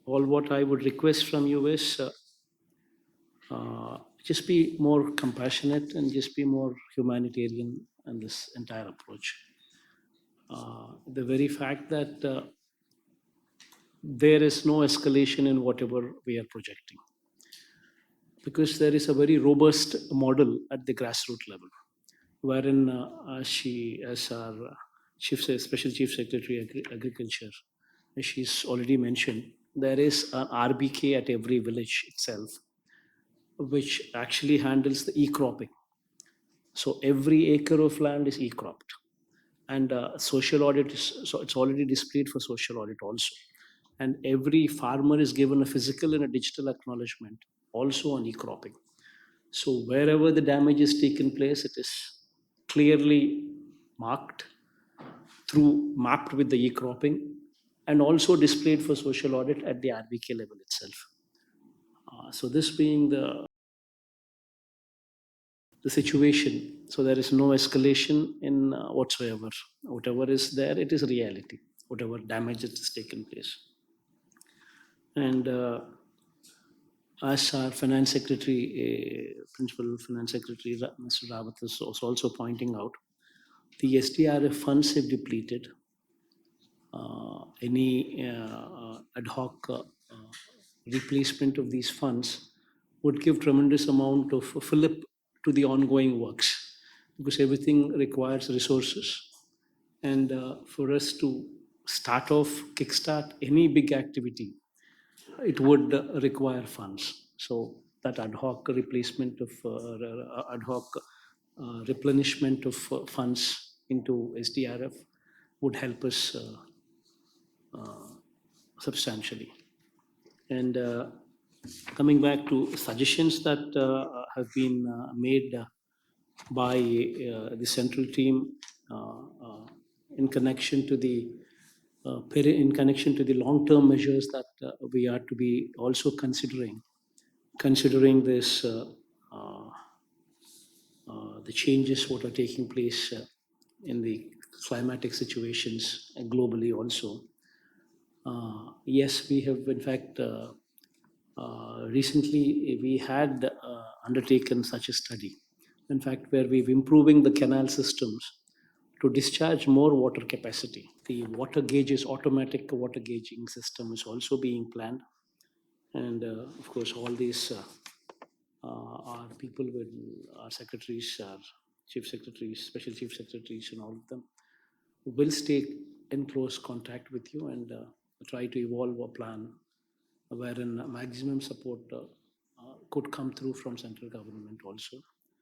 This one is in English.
all what I would request from you is just be more compassionate and just be more humanitarian in this entire approach. The very fact that there is no escalation in whatever we are projecting, because there is a very robust model at the grassroots level, wherein as our Special Chief Secretary Agriculture, as she's already mentioned, there is an RBK at every village itself, which actually handles the e-cropping. So every acre of land is e-cropped, and social audit is, so it's already displayed for social audit also. And every farmer is given a physical and a digital acknowledgement also on e-cropping. So wherever the damage is taken place, it is clearly marked mapped with the e-cropping, and also displayed for social audit at the RBK level itself. So this being the situation, so there is no escalation in whatsoever. Whatever is there, it is reality. Whatever damage that is taken place, and as our finance secretary, principal finance secretary, Mr. Rawat is also pointing out, the SDRF funds have depleted. Any ad hoc replacement of these funds would give tremendous amount of fillip to the ongoing works, because everything requires resources. And for us to kickstart any big activity, it would require funds. So that ad hoc replacement of ad hoc replenishment of funds into SDRF would help us substantially. And coming back to suggestions that have been made by the central team in connection to the long-term measures that we are to be also considering this the changes what are taking place in the climatic situations globally also. Yes, we have in fact recently we had undertaken such a study, in fact, where we've improving the canal systems to discharge more water capacity. The water gauges, automatic water gauging system is also being planned. And of course, all these our people will, our secretaries, our chief secretaries, special chief secretaries, and all of them will stay in close contact with you and try to evolve a plan wherein maximum support could come through from central government also.